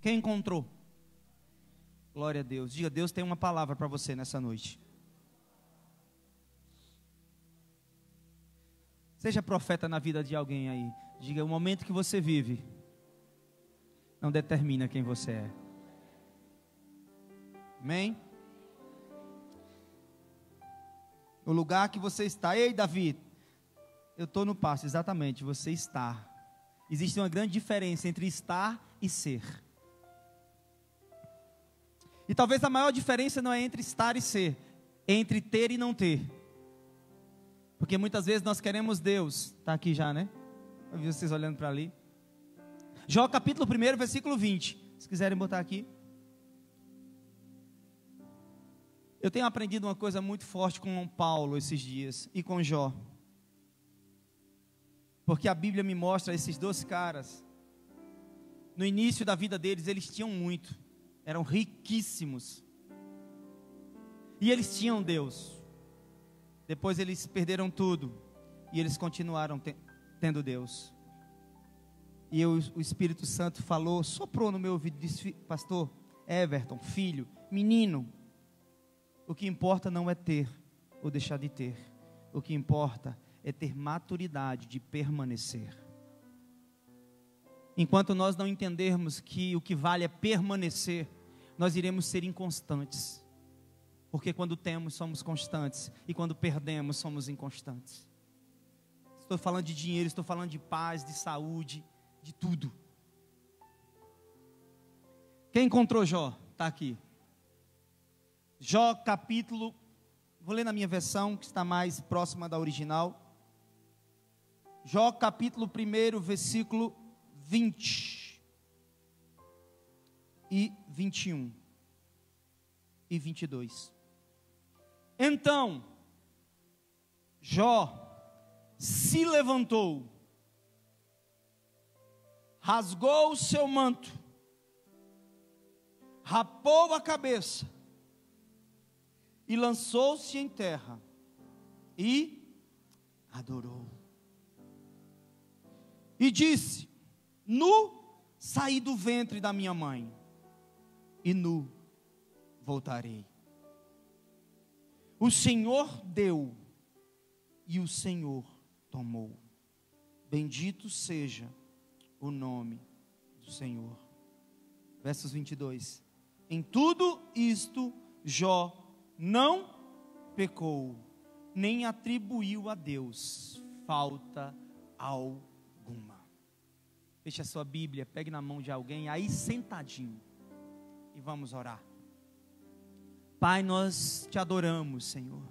Quem encontrou? Glória a Deus. Diga, Deus tem uma palavra para você nessa noite. Seja profeta na vida de alguém aí. Diga, o momento que você vive não determina quem você é. Amém? O lugar que você está. Ei, Davi, eu estou no pasto. Exatamente, você está. Existe uma grande diferença entre estar e ser. E talvez a maior diferença não é entre estar e ser, é entre ter e não ter. Porque muitas vezes nós queremos Deus. Está aqui já, né? Eu vi vocês olhando para ali. Jó capítulo 1, versículo 20. Se quiserem botar aqui. Eu tenho aprendido uma coisa muito forte com Paulo esses dias. E com Jó. Porque a Bíblia me mostra esses dois caras. No início da vida deles, eles tinham muito. Eram riquíssimos. E eles tinham Deus. Depois eles perderam tudo. E eles continuaram tendo Deus. E o Espírito Santo falou, soprou no meu ouvido, disse, pastor Everton, filho, menino, o que importa não é ter ou deixar de ter. O que importa é ter maturidade de permanecer. Enquanto nós não entendermos que o que vale é permanecer, nós iremos ser inconstantes. Porque quando temos, somos constantes. E quando perdemos, somos inconstantes. Estou falando de dinheiro, estou falando de paz, de saúde, de tudo. Quem encontrou Jó? Está aqui. Jó capítulo, vou ler na minha versão, que está mais próxima da original. Jó capítulo 1, versículo 20 e 21 e 22. Então, Jó se levantou, rasgou o seu manto, rapou a cabeça e lançou-se em terra e adorou. E disse: nu saí do ventre da minha mãe, e nu voltarei. O Senhor deu, e o Senhor tomou. Bendito seja o nome do Senhor. Versos 22. Em tudo isto, Jó não pecou, nem atribuiu a Deus falta alguma. Feche a sua Bíblia, pegue na mão de alguém, aí sentadinho, e vamos orar. Pai, nós te adoramos, Senhor.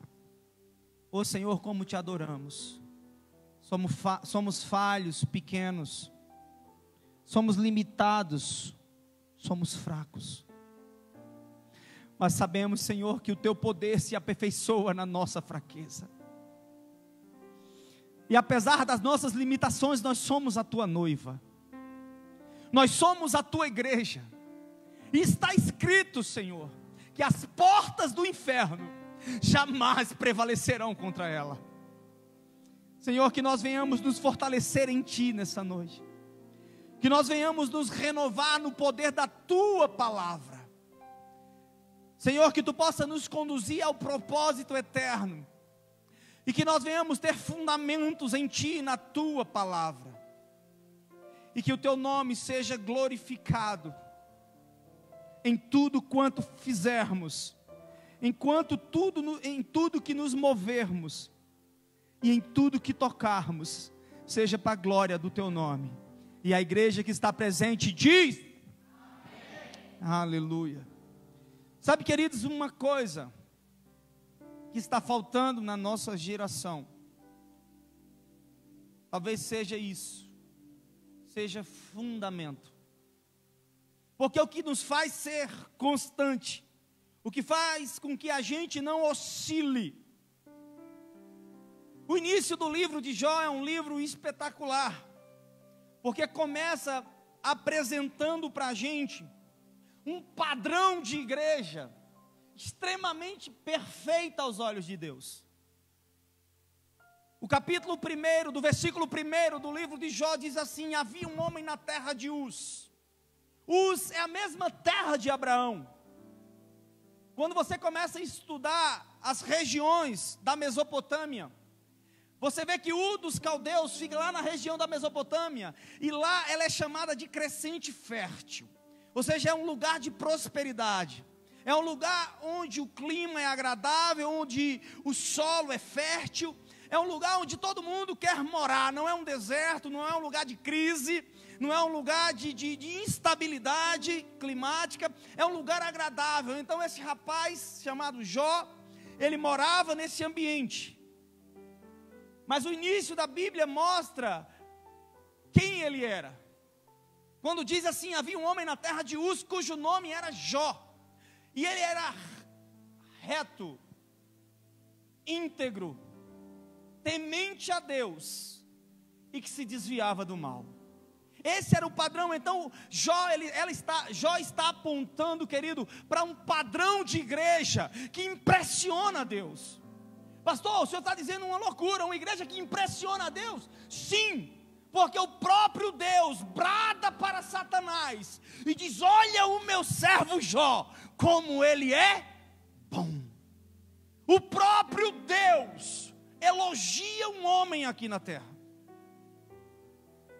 Ô Senhor, como te adoramos. Somos falhos, pequenos. Somos limitados. Somos fracos. Mas sabemos, Senhor, que o teu poder se aperfeiçoa na nossa fraqueza. E apesar das nossas limitações, nós somos a tua noiva. Nós somos a tua igreja. E está escrito, Senhor, que as portas do inferno jamais prevalecerão contra ela. Senhor, que nós venhamos nos fortalecer em Ti nessa noite. Que nós venhamos nos renovar no poder da Tua palavra. Senhor, que Tu possa nos conduzir ao propósito eterno. E que nós venhamos ter fundamentos em Ti, na Tua palavra. E que o Teu nome seja glorificado em tudo quanto fizermos, em tudo que nos movermos, e em tudo que tocarmos, seja para a glória do Teu nome. E a igreja que está presente diz: amém. Aleluia. Sabe, queridos, uma coisa que está faltando na nossa geração, talvez seja isso, seja fundamento. Porque o que nos faz ser constante, o que faz com que a gente não oscile. O início do livro de Jó é um livro espetacular, porque começa apresentando para a gente um padrão de igreja extremamente perfeita aos olhos de Deus. O capítulo 1, do versículo 1 do livro de Jó diz assim: havia um homem na terra de Uz, Uz é a mesma terra de Abraão. Quando você começa a estudar as regiões da Mesopotâmia, você vê que Ur dos caldeus fica lá na região da Mesopotâmia, e lá ela é chamada de crescente fértil, ou seja, é um lugar de prosperidade, é um lugar onde o clima é agradável, onde o solo é fértil, é um lugar onde todo mundo quer morar, não é um deserto, não é um lugar de crise, não é um lugar de instabilidade climática, é um lugar agradável. Então esse rapaz chamado Jó, ele morava nesse ambiente. Mas o início da Bíblia mostra quem ele era. Quando diz assim, havia um homem na terra de Uz, cujo nome era Jó. E ele era reto, íntegro, temente a Deus e que se desviava do mal. Esse era o padrão. Então Jó está apontando, querido, para um padrão de igreja que impressiona a Deus. Pastor, o senhor está dizendo uma loucura, uma igreja que impressiona a Deus? Sim, porque o próprio Deus brada para Satanás e diz: olha o meu servo Jó, como ele é bom. O próprio Deus elogia um homem aqui na terra.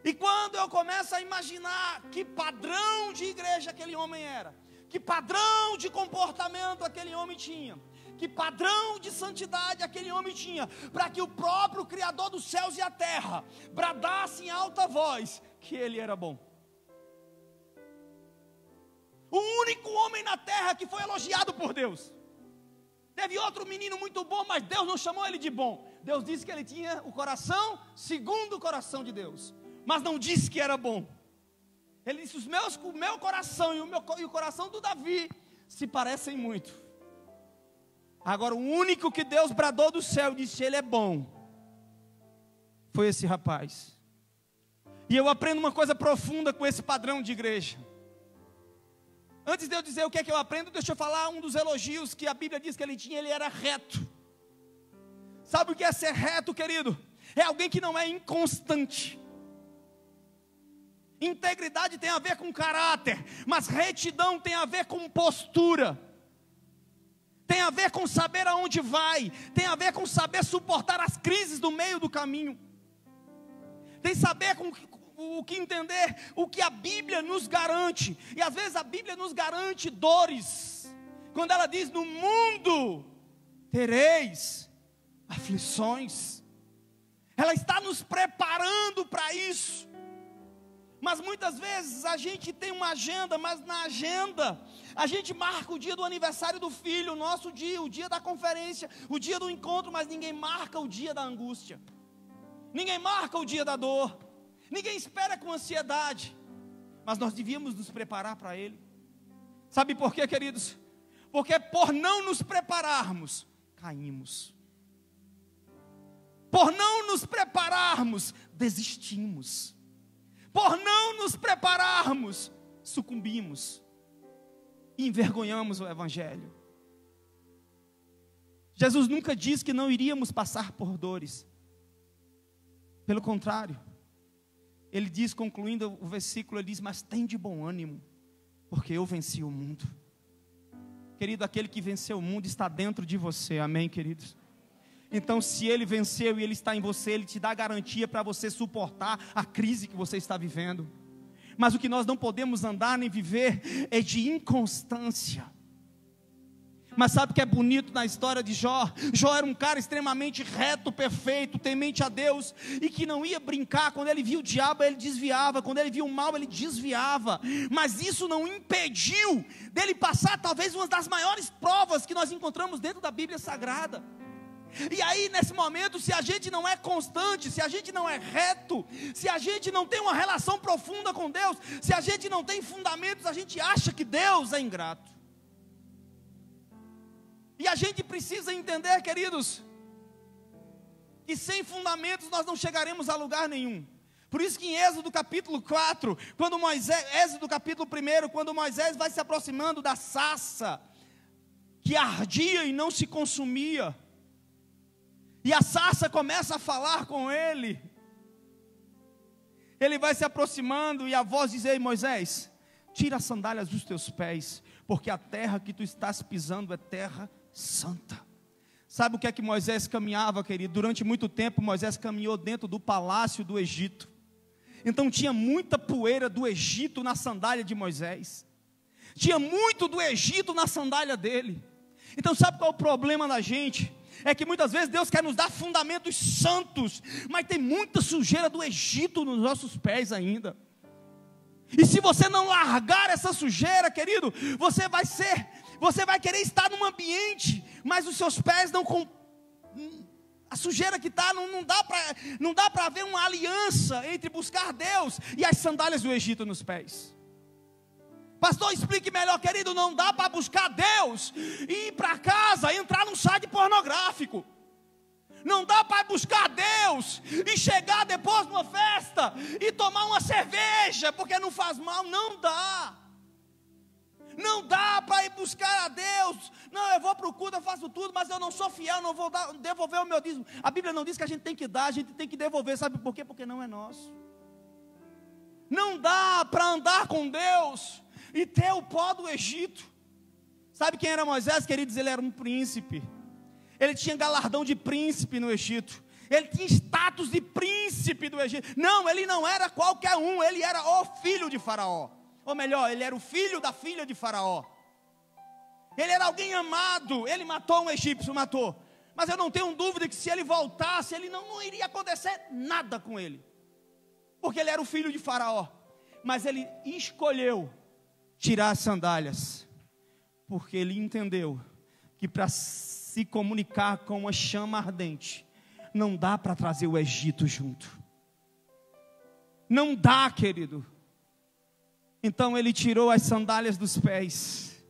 E quando eu começo a imaginar que padrão de igreja aquele homem era, que padrão de comportamento aquele homem tinha, que padrão de santidade aquele homem tinha, para que o próprio Criador dos céus e a terra bradasse em alta voz que ele era bom. O único homem na terra que foi elogiado por Deus. Teve outro menino muito bom, mas Deus não chamou ele de bom. Deus disse que ele tinha o coração segundo o coração de Deus, mas não disse que era bom. Ele disse: o meu coração e o coração do Davi se parecem muito. Agora o único que Deus bradou do céu e disse: ele é bom, foi esse rapaz. E eu aprendo uma coisa profunda com esse padrão de igreja. Antes de eu dizer o que é que eu aprendo, deixa eu falar um dos elogios que a Bíblia diz que ele tinha. Ele era reto. Sabe o que é ser reto, querido? É alguém que não é inconstante. Integridade tem a ver com caráter, mas retidão tem a ver com postura, tem a ver com saber aonde vai, tem a ver com saber suportar as crises do meio do caminho, tem saber com o que entender, o que a Bíblia nos garante. E às vezes a Bíblia nos garante dores, quando ela diz: no mundo tereis aflições. Ela está nos preparando para isso. Mas muitas vezes a gente tem uma agenda, mas na agenda a gente marca o dia do aniversário do filho, o nosso dia, o dia da conferência, o dia do encontro, mas ninguém marca o dia da angústia, ninguém marca o dia da dor, ninguém espera com ansiedade, mas nós devíamos nos preparar para ele. Sabe por quê, queridos? Porque por não nos prepararmos, caímos. Por não nos prepararmos, desistimos. Por não nos prepararmos, sucumbimos, envergonhamos o Evangelho. Jesus nunca disse que não iríamos passar por dores. Pelo contrário, ele diz, concluindo o versículo, ele diz: mas tem de bom ânimo, porque eu venci o mundo. Querido, aquele que venceu o mundo está dentro de você, amém, queridos? Então, se ele venceu e ele está em você, ele te dá garantia para você suportar a crise que você está vivendo. Mas o que nós não podemos andar nem viver é de inconstância. Mas sabe o que é bonito na história de Jó? Jó era um cara extremamente reto, perfeito, temente a Deus, e que não ia brincar. Quando ele via o diabo, ele desviava. Quando ele via o mal, ele desviava. Mas isso não impediu dele passar talvez uma das maiores provas que nós encontramos dentro da Bíblia Sagrada. E aí, nesse momento, se a gente não é constante, se a gente não é reto, se a gente não tem uma relação profunda com Deus, se a gente não tem fundamentos, a gente acha que Deus é ingrato. E a gente precisa entender, queridos, que sem fundamentos nós não chegaremos a lugar nenhum. Por isso que em Êxodo capítulo 4, Êxodo capítulo 1, quando Moisés vai se aproximando da sarça que ardia e não se consumia, e a sarça começa a falar com ele, ele vai se aproximando e a voz diz: ei Moisés, tira as sandálias dos teus pés, porque a terra que tu estás pisando é terra santa. Sabe o que é que Moisés caminhava, querido? Durante muito tempo Moisés caminhou dentro do palácio do Egito. Então tinha muita poeira do Egito na sandália de Moisés. Tinha muito do Egito na sandália dele. Então sabe qual é o problema da gente? É que muitas vezes Deus quer nos dar fundamentos santos, mas tem muita sujeira do Egito nos nossos pés ainda. E se você não largar essa sujeira, querido, você vai querer estar num ambiente, mas os seus pés não, a sujeira que está, não dá para haver uma aliança entre buscar Deus e as sandálias do Egito nos pés. Pastor, explique melhor, querido. Não dá para buscar Deus e ir para casa, entrar num site pornográfico. Não dá para buscar Deus e chegar depois de uma festa e tomar uma cerveja, porque não faz mal. Não dá. Não dá para ir buscar a Deus. Não, eu vou para o culto, eu faço tudo, mas eu não sou fiel, não vou devolver o meu dízimo. A Bíblia não diz que a gente tem que dar, a gente tem que devolver. Sabe por quê? Porque não é nosso. Não dá para andar com Deus e ter o pó do Egito. Sabe quem era Moisés, queridos? Ele era um príncipe. Ele tinha galardão de príncipe no Egito. Ele tinha status de príncipe do Egito. Não, ele não era qualquer um. Ele era o filho de Faraó. Ou melhor, ele era o filho da filha de Faraó. Ele era alguém amado. Ele matou um egípcio, matou. Mas eu não tenho dúvida que se ele voltasse, ele não iria acontecer nada com ele. Porque ele era o filho de Faraó. Mas ele escolheu tirar as sandálias. Porque ele entendeu que para se comunicar com uma chama ardente, não dá para trazer o Egito junto. Não dá, querido. Então ele tirou as sandálias dos pés.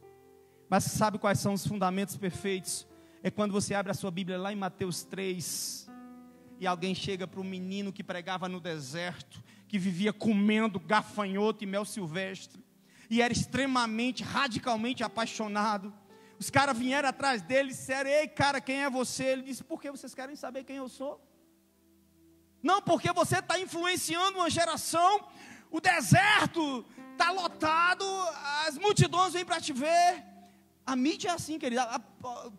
Mas sabe quais são os fundamentos perfeitos? É quando você abre a sua Bíblia lá em Mateus 3, e alguém chega para um menino que pregava no deserto, que vivia comendo gafanhoto e mel silvestre, e era extremamente, radicalmente apaixonado. Os caras vieram atrás dele e disseram: ei cara, quem é você? Ele disse: por que vocês querem saber quem eu sou? Não, porque você está influenciando uma geração. O deserto está lotado, as multidões vêm para te ver. A mídia é assim, querido.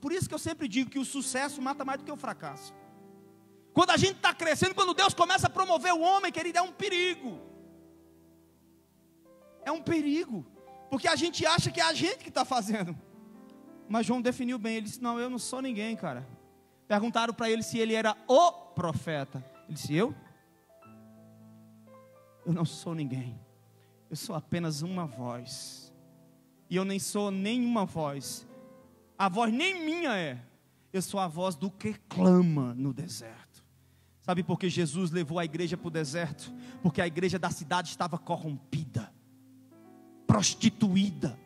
Por isso que eu sempre digo que o sucesso mata mais do que o fracasso. Quando a gente está crescendo, quando Deus começa a promover o homem, querido, é um perigo. É um perigo, porque a gente acha que é a gente que está fazendo. Mas João definiu bem, ele disse: não, eu não sou ninguém, cara. Perguntaram para ele se ele era o profeta. Ele disse: eu não sou ninguém. Eu sou apenas uma voz. E eu nem sou nenhuma voz. A voz nem minha é. Eu sou a voz do que clama no deserto. Sabe por que Jesus levou a igreja para o deserto? Porque a igreja da cidade estava corrompida, prostituída,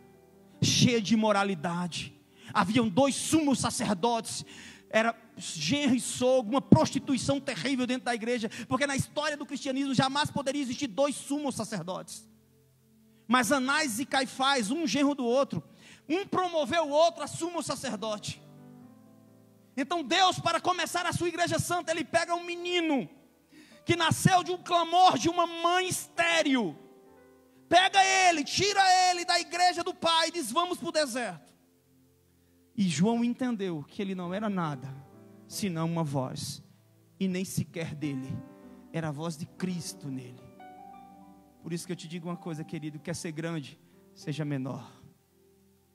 cheia de imoralidade. Haviam 2 sumos sacerdotes, era genro e sogro, uma prostituição terrível dentro da igreja, porque na história do cristianismo jamais poderia existir 2 sumos sacerdotes. Mas Anás e Caifás, um genro do outro, um promoveu o outro a sumo sacerdote. Então Deus, para começar a sua igreja santa, Ele pega um menino que nasceu de um clamor de uma mãe estéril, pega ele, tira ele da igreja do pai e diz: vamos para o deserto. E João entendeu que ele não era nada senão uma voz, e nem sequer dele, era a voz de Cristo nele. Por isso que eu te digo uma coisa, querido: quer ser grande, seja menor.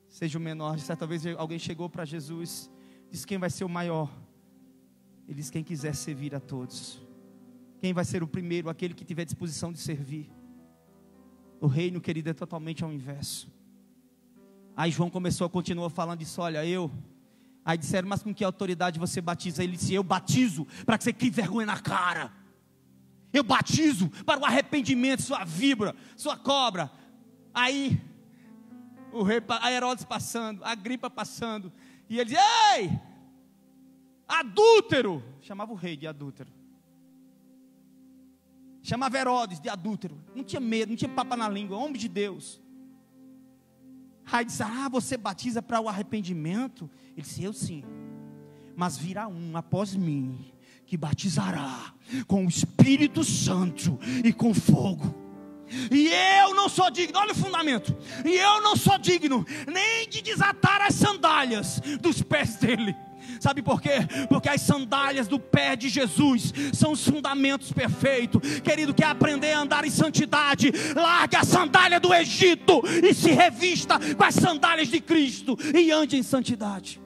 Seja o menor. Certa vez alguém chegou para Jesus, disse: quem vai ser o maior? Ele disse: quem quiser servir a todos. Quem vai ser o primeiro? Aquele que tiver disposição de servir. O reino, querido, é totalmente ao inverso. Aí João continuou falando isso: olha, Aí disseram: mas com que autoridade você batiza? Ele disse: eu batizo para que você crie vergonha na cara. Eu batizo para o arrependimento, sua víbora, sua cobra. Aí o rei, a Herodes passando, a Agripa passando, e ele diz: ei, adúltero. Chamava o rei de adúltero. Chamava Herodes de adúltero. Não tinha medo, não tinha papo na língua, homem de Deus. Aí disse: você batiza para o arrependimento? Ele disse: eu sim, mas virá um após mim, que batizará com o Espírito Santo e com fogo. E eu não sou digno, olha o fundamento. E eu não sou digno nem de desatar as sandálias dos pés dele. Sabe por quê? Porque as sandálias do pé de Jesus são os fundamentos perfeitos. Querido, quer aprender a andar em santidade? Largue a sandália do Egito e se revista com as sandálias de Cristo e ande em santidade.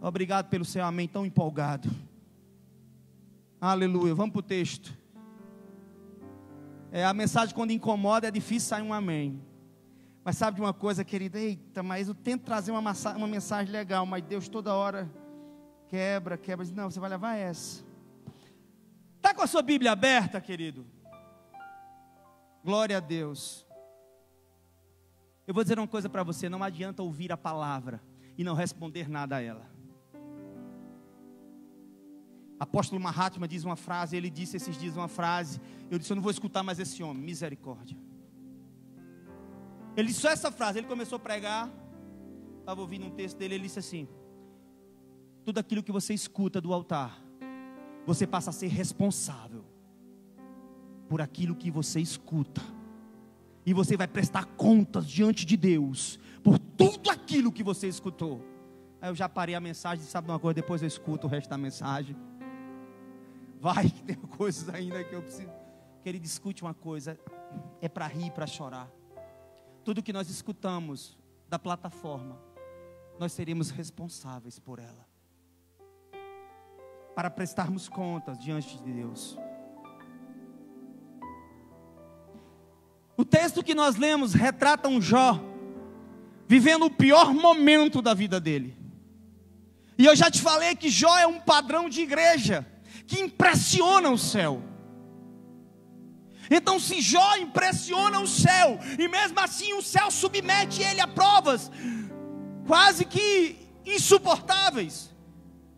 Obrigado pelo seu amém tão empolgado. Aleluia, vamos para o texto. A mensagem quando incomoda é difícil sair um amém. Mas sabe de uma coisa, querida? Eita, mas eu tento trazer uma mensagem legal, mas Deus toda hora quebra. Não, você vai levar essa. Está com a sua Bíblia aberta, querido? Glória a Deus. Eu vou dizer uma coisa para você, não adianta ouvir a palavra e não responder nada a ela. Apóstolo Mahatma diz uma frase, ele disse esses dias uma frase, eu disse, eu não vou escutar mais esse homem, misericórdia. Ele disse só essa frase, ele começou a pregar, estava ouvindo um texto dele, ele disse assim, tudo aquilo que você escuta do altar, você passa a ser responsável por aquilo que você escuta, e você vai prestar contas diante de Deus, por tudo aquilo que você escutou. Aí eu já parei a mensagem, sabe uma coisa, depois eu escuto o resto da mensagem. Vai que tem coisas ainda que eu preciso. Querido, discute uma coisa, é para rir, para chorar. Tudo que nós escutamos da plataforma, nós seremos responsáveis por ela, para prestarmos contas diante de Deus. O texto que nós lemos retrata um Jó vivendo o pior momento da vida dele. E eu já te falei que Jó é um padrão de igreja que impressiona o céu. Então, se Jó impressiona o céu, e mesmo assim o céu submete ele a provas quase que insuportáveis,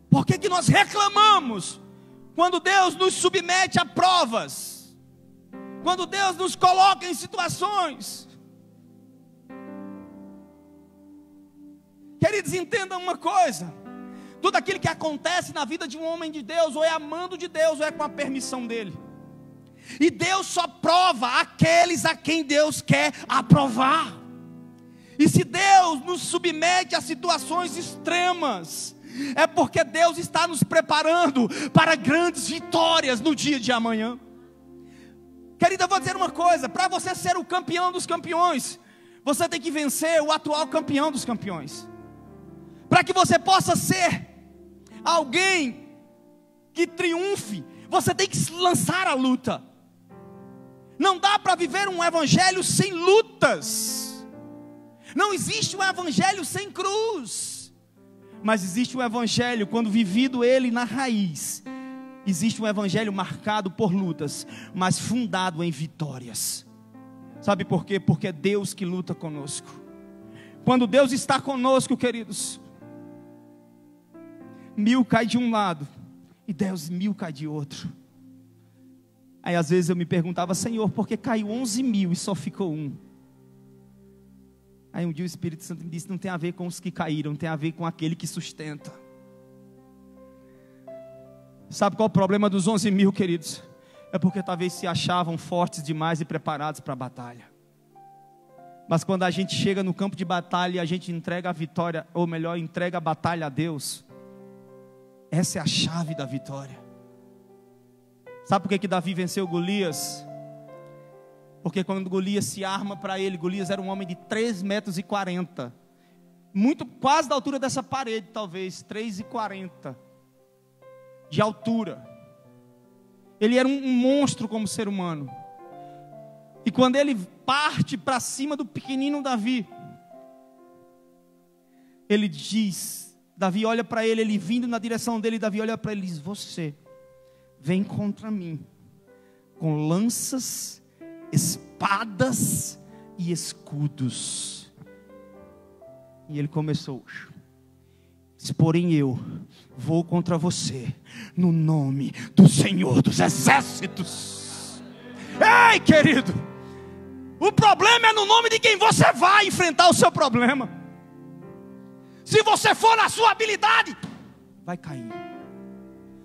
por que nós reclamamos quando Deus nos submete a provas, quando Deus nos coloca em situações? Queridos, entendam uma coisa, tudo aquilo que acontece na vida de um homem de Deus, ou é amando de Deus, ou é com a permissão dele. E Deus só prova aqueles a quem Deus quer aprovar. E se Deus nos submete a situações extremas, é porque Deus está nos preparando para grandes vitórias no dia de amanhã. Querida, eu vou dizer uma coisa, para você ser o campeão dos campeões, você tem que vencer o atual campeão dos campeões. Para que você possa ser alguém que triunfe, você tem que se lançar à luta. Não dá para viver um evangelho sem lutas. Não existe um evangelho sem cruz. Mas existe um evangelho, quando vivido ele na raiz, existe um evangelho marcado por lutas, mas fundado em vitórias. Sabe por quê? Porque é Deus que luta conosco. Quando Deus está conosco, queridos, 1000 cai de um lado e 10.000 cai de outro. Aí às vezes eu me perguntava, Senhor, por que caiu 11.000 e só ficou um? Aí um dia o Espírito Santo me disse, não tem a ver com os que caíram, tem a ver com aquele que sustenta. Sabe qual é o problema dos 11.000, queridos? É porque talvez se achavam fortes demais e preparados para a batalha. Mas quando a gente chega no campo de batalha e a gente entrega a vitória, ou melhor, entrega a batalha a Deus, essa é a chave da vitória. Sabe por que Davi venceu Golias? Porque quando Golias se arma para ele, Golias era um homem de 3,40 metros, quase da altura dessa parede, talvez, 3,40 de altura. Ele era um monstro como ser humano. E quando ele parte para cima do pequenino Davi, ele diz, Davi olha para ele, ele vindo na direção dele, Davi olha para ele e diz, você vem contra mim com lanças, espadas e escudos. E ele começou, porém eu vou contra você no nome do Senhor dos Exércitos. Ei, querido, o problema é no nome de quem você vai enfrentar o seu problema. Se você for na sua habilidade, vai cair.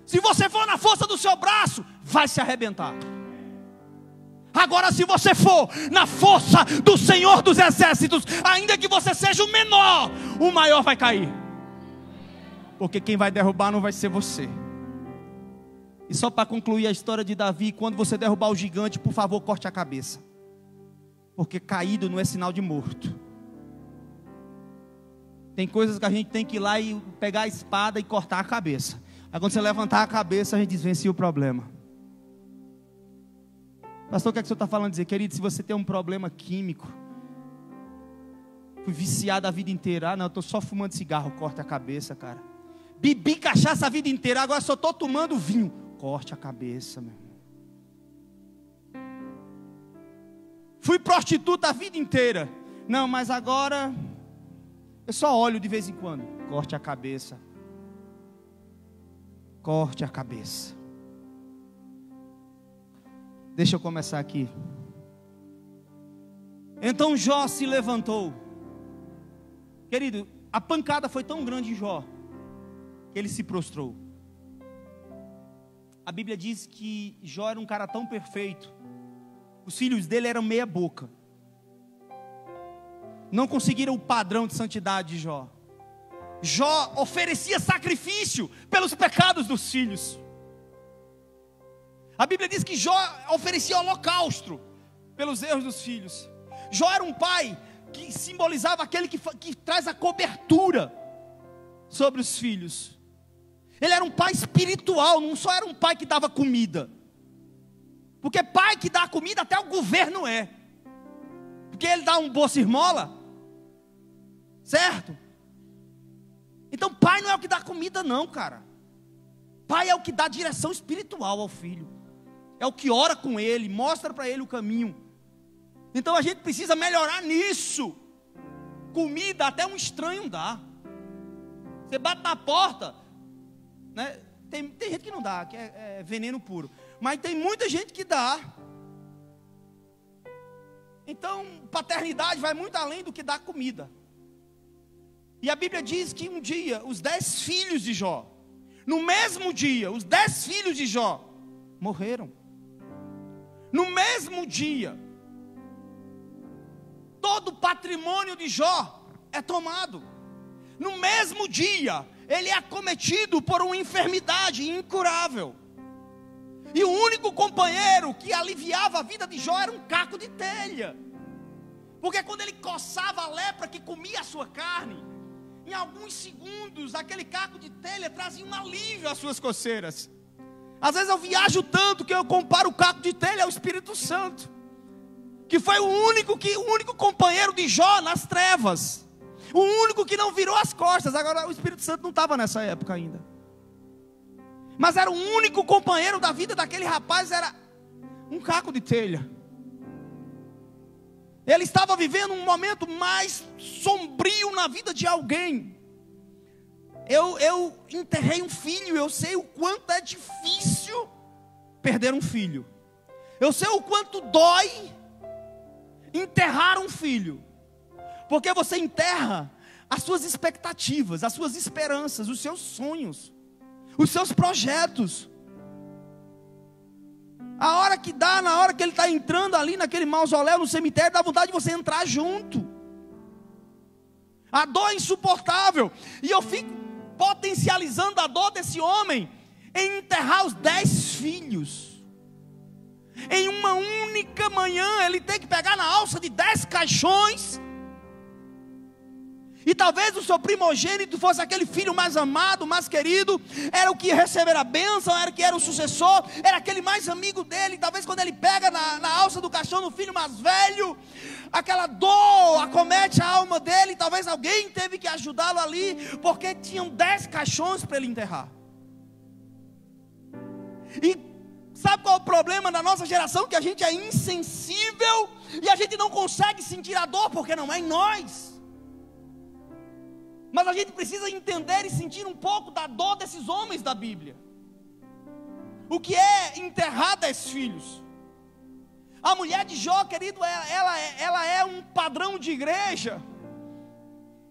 Se você for na força do seu braço, vai se arrebentar. Agora, se você for na força do Senhor dos Exércitos, ainda que você seja o menor, o maior vai cair. Porque quem vai derrubar não vai ser você. E só para concluir a história de Davi, quando você derrubar o gigante, por favor, corte a cabeça. Porque caído não é sinal de morto. Tem coisas que a gente tem que ir lá e pegar a espada e cortar a cabeça. Aí quando você levantar a cabeça, a gente desvencia o problema. Pastor, o que é que o senhor está falando? Dizer, querido, se você tem um problema químico, fui viciado a vida inteira. Ah, não, eu estou só fumando cigarro. Corta a cabeça, cara. Bebi cachaça a vida inteira, agora só estou tomando vinho. Corte a cabeça, meu irmão. Fui prostituta a vida inteira. Não, mas agora eu só olho de vez em quando. Corte a cabeça. Corte a cabeça. Deixa eu começar aqui. Então Jó se levantou. Querido, a pancada foi tão grande em Jó que ele se prostrou. A Bíblia diz que Jó era um cara tão perfeito. Os filhos dele eram meia boca. Não conseguiram o padrão de santidade de Jó. Jó oferecia sacrifício pelos pecados dos filhos. A Bíblia diz que Jó oferecia holocausto pelos erros dos filhos. Jó era um pai que simbolizava aquele que traz a cobertura sobre os filhos. Ele era um pai espiritual, não só era um pai que dava comida. Porque pai que dá comida até o governo é. Porque ele dá um bolsa esmola. Certo? Então pai não é o que dá comida não, cara. Pai é o que dá direção espiritual ao filho. É o que ora com ele, mostra para ele o caminho. Então a gente precisa melhorar nisso. Comida até um estranho dá. Você bate na porta, né? Tem gente que não dá, que é veneno puro. Mas tem muita gente que dá. Então paternidade vai muito além do que dar comida. E a Bíblia diz que um dia os 10 filhos de Jó, no mesmo dia, os 10 filhos de Jó morreram. No mesmo dia, todo o patrimônio de Jó é tomado. No mesmo dia, ele é acometido por uma enfermidade incurável. E o único companheiro que aliviava a vida de Jó era um caco de telha. Porque quando ele coçava a lepra que comia a sua carne, em alguns segundos, aquele caco de telha trazia um alívio às suas coceiras. Às vezes eu viajo tanto que eu comparo o caco de telha ao Espírito Santo, que foi o único companheiro de Jó nas trevas, o único que não virou as costas. Agora o Espírito Santo não estava nessa época ainda, mas era o único companheiro da vida daquele rapaz, era um caco de telha. Ele estava vivendo um momento mais sombrio na vida de alguém. Eu enterrei um filho, eu sei o quanto é difícil perder um filho. Eu sei o quanto dói enterrar um filho. Porque você enterra as suas expectativas, as suas esperanças, os seus sonhos, os seus projetos. A hora que dá, na hora que ele está entrando ali naquele mausoléu, no cemitério, dá vontade de você entrar junto. A dor é insuportável. E eu fico potencializando a dor desse homem em enterrar os 10 filhos. Em uma única manhã, ele tem que pegar na alça de 10 caixões. E talvez o seu primogênito fosse aquele filho mais amado, mais querido, era o que ia receber a bênção, era o que era o sucessor, era aquele mais amigo dele. Talvez quando ele pega na alça do caixão no filho mais velho, aquela dor acomete a alma dele. Talvez alguém teve que ajudá-lo ali, porque tinham 10 caixões para ele enterrar. E sabe qual é o problema da nossa geração? Que a gente é insensível e a gente não consegue sentir a dor, porque não é em nós. Mas a gente precisa entender e sentir um pouco da dor desses homens da Bíblia. O que é enterrar 10 filhos? A mulher de Jó, querido, ela é um padrão de igreja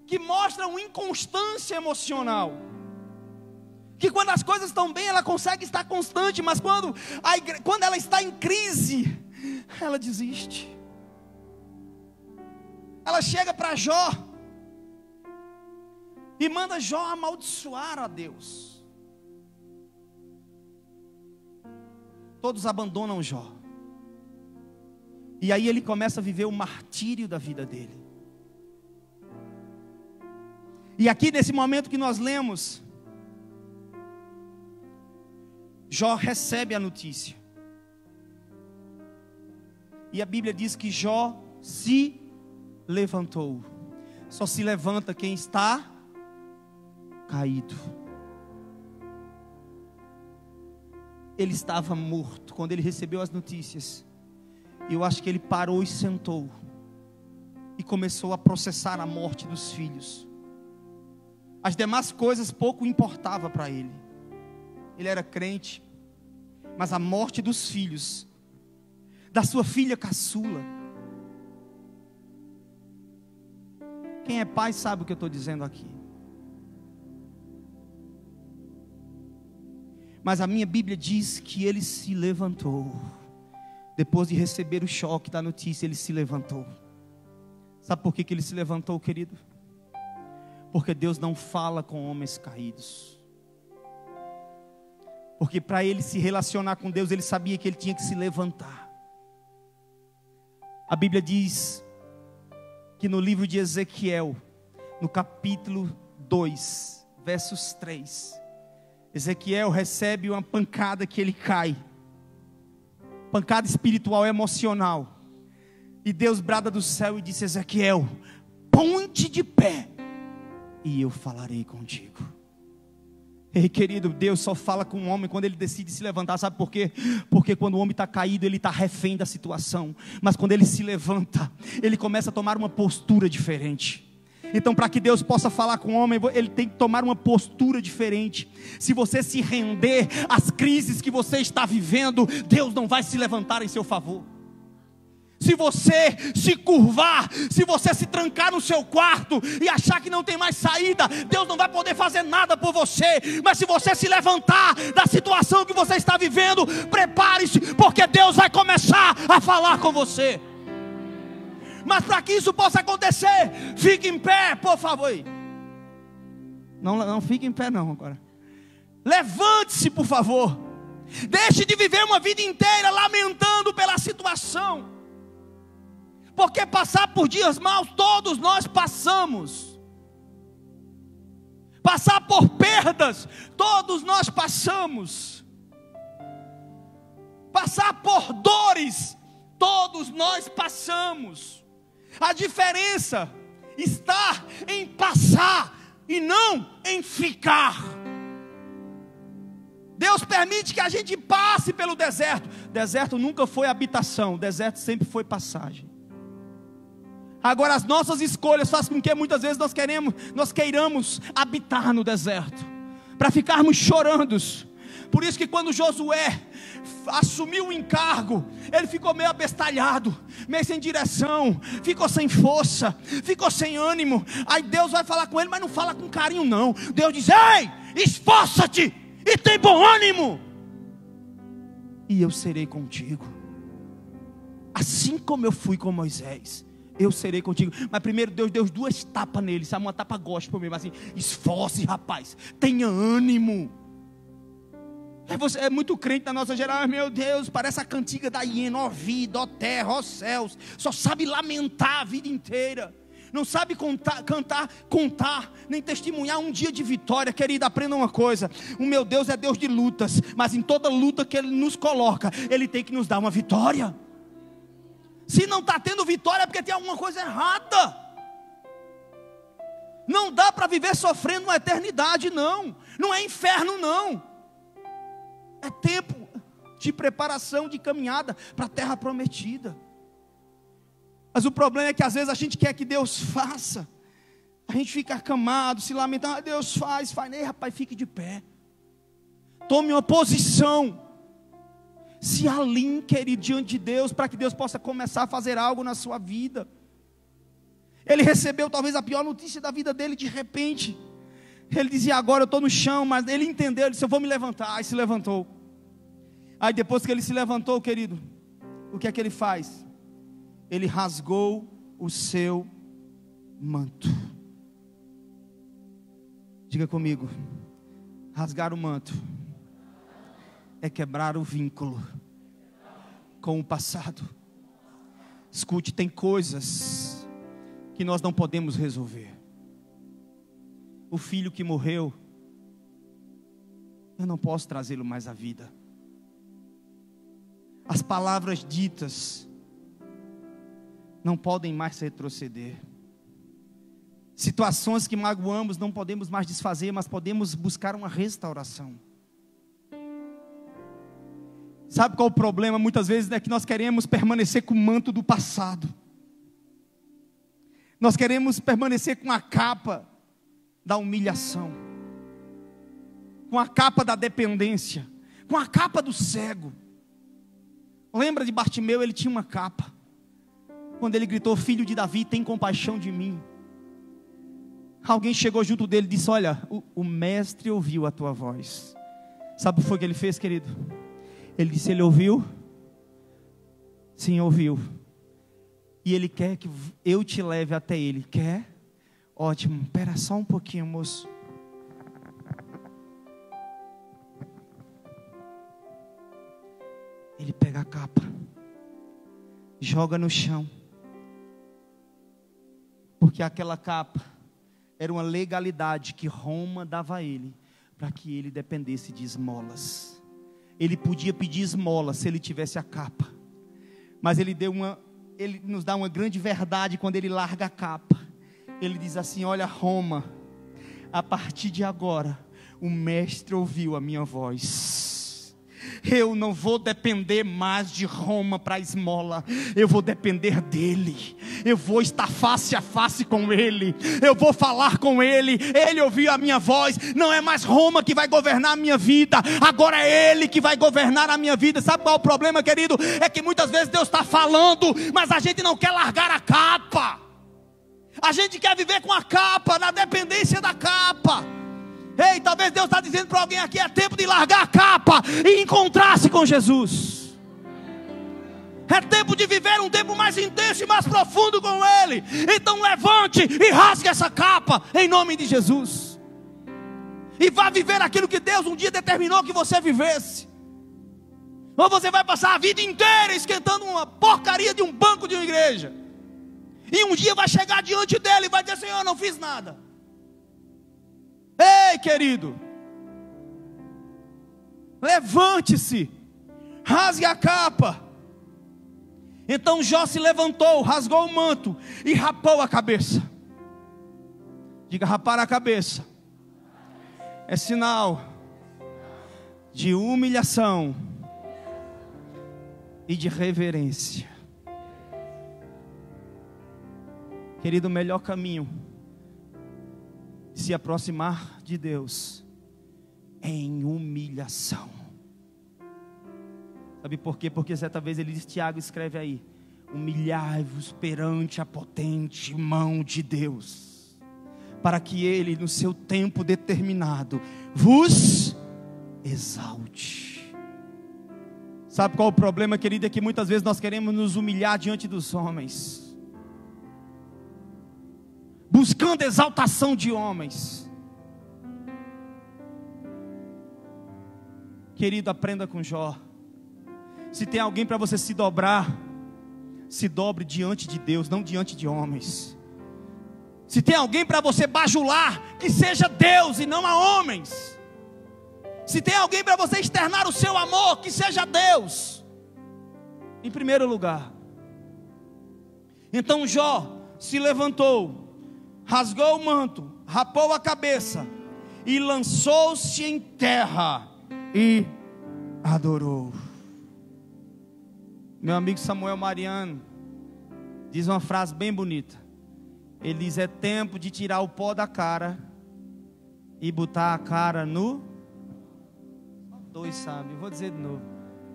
que mostra uma inconstância emocional. Que quando as coisas estão bem, ela consegue estar constante, mas quando ela está em crise, ela desiste. Ela chega para Jó e manda Jó amaldiçoar a Deus. Todos abandonam Jó. E aí ele começa a viver o martírio da vida dele. E aqui nesse momento que nós lemos, Jó recebe a notícia. E a Bíblia diz que Jó se levantou. Só se levanta quem está caído. Ele estava morto quando ele recebeu as notícias. E eu acho que ele parou e sentou. E começou a processar a morte dos filhos. As demais coisas pouco importava para ele. Ele era crente. Mas a morte dos filhos, da sua filha caçula. Quem é pai sabe o que eu estou dizendo aqui. Mas a minha Bíblia diz que ele se levantou. Depois de receber o choque da notícia, ele se levantou. Sabe por que ele se levantou, querido? Porque Deus não fala com homens caídos. Porque para ele se relacionar com Deus, ele sabia que ele tinha que se levantar. A Bíblia diz que no livro de Ezequiel, no capítulo 2, versos 3, Ezequiel recebe uma pancada que ele cai. Pancada espiritual, emocional. E Deus brada do céu e disse: Ezequiel, ponte de pé e eu falarei contigo. Ei, querido, Deus só fala com o homem quando ele decide se levantar. Sabe por quê? Porque quando o homem está caído, ele está refém da situação. Mas quando ele se levanta, ele começa a tomar uma postura diferente. Então, para que Deus possa falar com o homem, ele tem que tomar uma postura diferente. Se você se render às crises que você está vivendo, Deus não vai se levantar em seu favor. Se você se curvar, se você se trancar no seu quarto e achar que não tem mais saída, Deus não vai poder fazer nada por você. Mas se você se levantar da situação que você está vivendo, prepare-se, porque Deus vai começar a falar com você. Mas para que isso possa acontecer, fique em pé, por favor. Não fique em pé não agora. Levante-se, por favor. Deixe de viver uma vida inteira lamentando pela situação. Porque passar por dias maus, todos nós passamos. Passar por perdas, todos nós passamos. Passar por dores, todos nós passamos. A diferença está em passar e não em ficar. Deus permite que a gente passe pelo deserto. Deserto nunca foi habitação, deserto sempre foi passagem. Agora as nossas escolhas fazem com que muitas vezes nós queiramos habitar no deserto, para ficarmos chorando. Por isso que quando Josué assumiu o encargo, ele ficou meio abestalhado, meio sem direção, ficou sem força, ficou sem ânimo. Aí Deus vai falar com ele, mas não fala com carinho não. Deus diz: ei, esforça-te e tem bom ânimo, e eu serei contigo. Assim como eu fui com Moisés, eu serei contigo. Mas primeiro Deus deu 2 tapas nele, sabe, uma tapa gospel mesmo, assim: esforce, rapaz, tenha ânimo. É muito crente na nossa geração. Meu Deus, parece a cantiga da hiena: ó vida, ó terra, ó céus. Só sabe lamentar a vida inteira. Não sabe contar, nem testemunhar um dia de vitória. Querido, aprenda uma coisa: o meu Deus é Deus de lutas, mas em toda luta que Ele nos coloca, Ele tem que nos dar uma vitória. Se não está tendo vitória, é porque tem alguma coisa errada. Não dá para viver sofrendo uma eternidade, não. Não é inferno, não. É tempo de preparação, de caminhada para a terra prometida. Mas o problema é que às vezes a gente quer que Deus faça. A gente fica acamado, se lamentando: ah, Deus faz. Ei, rapaz, fique de pé. Tome uma posição. Se alinhe, querido, diante de Deus, para que Deus possa começar a fazer algo na sua vida. Ele recebeu talvez a pior notícia da vida dele de repente. Ele dizia: agora eu estou no chão, mas ele entendeu, ele disse: eu vou me levantar. Aí se levantou. Aí depois que ele se levantou, querido, o que é que ele faz? Ele rasgou o seu manto. Diga comigo: rasgar o manto é quebrar o vínculo com o passado. Escute, tem coisas que nós não podemos resolver. O filho que morreu, eu não posso trazê-lo mais à vida. As palavras ditas não podem mais retroceder. Situações que magoamos não podemos mais desfazer, mas podemos buscar uma restauração. Sabe qual o problema? Muitas vezes é que nós queremos permanecer com o manto do passado. Nós queremos permanecer com a capa da humilhação, com a capa da dependência, com a capa do cego. Lembra de Bartimeu? Ele tinha uma capa. Quando ele gritou: filho de Davi, tem compaixão de mim. Alguém chegou junto dele e disse: olha, o mestre ouviu a tua voz. Sabe o que foi que ele fez, querido? Ele disse: ele ouviu? Sim, ouviu. E ele quer que eu te leve até ele. Quer? Ótimo, espera só um pouquinho, moço. Ele pega a capa, joga no chão, porque aquela capa era uma legalidade que Roma dava a ele, para que ele dependesse de esmolas. Ele podia pedir esmola se ele tivesse a capa, mas ele nos dá uma grande verdade quando ele larga a capa. Ele diz assim: olha, Roma, a partir de agora o mestre ouviu a minha voz. Eu não vou depender mais de Roma para esmola. Eu vou depender dele. Eu vou estar face a face com ele. Eu vou falar com ele. Ele ouviu a minha voz. Não é mais Roma que vai governar a minha vida. Agora é ele que vai governar a minha vida. Sabe qual é o problema, querido? É que muitas vezes Deus está falando, mas a gente não quer largar a capa. A gente quer viver com a capa, na dependência da capa. Ei, talvez Deus está dizendo para alguém aqui: é tempo de largar a capa e encontrar-se com Jesus. É tempo de viver um tempo mais intenso e mais profundo com Ele. Então levante e rasgue essa capa em nome de Jesus. E vá viver aquilo que Deus um dia determinou que você vivesse. Ou você vai passar a vida inteira esquentando uma porcaria de um banco de uma igreja. E um dia vai chegar diante dele e vai dizer: Senhor, eu não fiz nada. Ei, querido, levante-se, rasgue a capa. Então Jó se levantou, rasgou o manto e rapou a cabeça. Diga: rapar a cabeça é sinal de humilhação e de reverência. Querido, o melhor caminho de se aproximar de Deus é em humilhação. Sabe por quê? Porque certa vez ele diz, Tiago escreve aí: humilhai-vos perante a potente mão de Deus, para que Ele no seu tempo determinado vos exalte. Sabe qual é o problema, querido? É que muitas vezes nós queremos nos humilhar diante dos homens, buscando exaltação de homens. Querido, aprenda com Jó. Se tem alguém para você se dobrar, se dobre diante de Deus, não diante de homens. Se tem alguém para você bajular, que seja Deus e não a homens. Se tem alguém para você externar o seu amor, que seja Deus em primeiro lugar. Então Jó se levantou, rasgou o manto, rapou a cabeça e lançou-se em terra e adorou. Meu amigo Samuel Mariano diz uma frase bem bonita. Ele diz: é tempo de tirar o pó da cara e botar a cara no... Dois sabem, vou dizer de novo.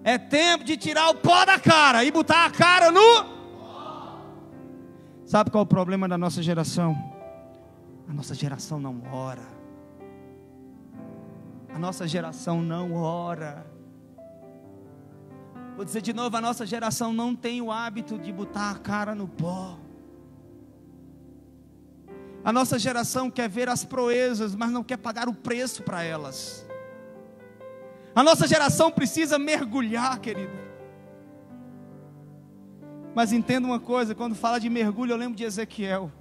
É tempo de tirar o pó da cara e botar a cara no... Sabe qual é o problema da nossa geração? A nossa geração não ora. A nossa geração não ora. Vou dizer de novo, a nossa geração não tem o hábito de botar a cara no pó. A nossa geração quer ver as proezas, mas não quer pagar o preço para elas. A nossa geração precisa mergulhar, querido. Mas entenda uma coisa, quando fala de mergulho, eu lembro de Ezequiel.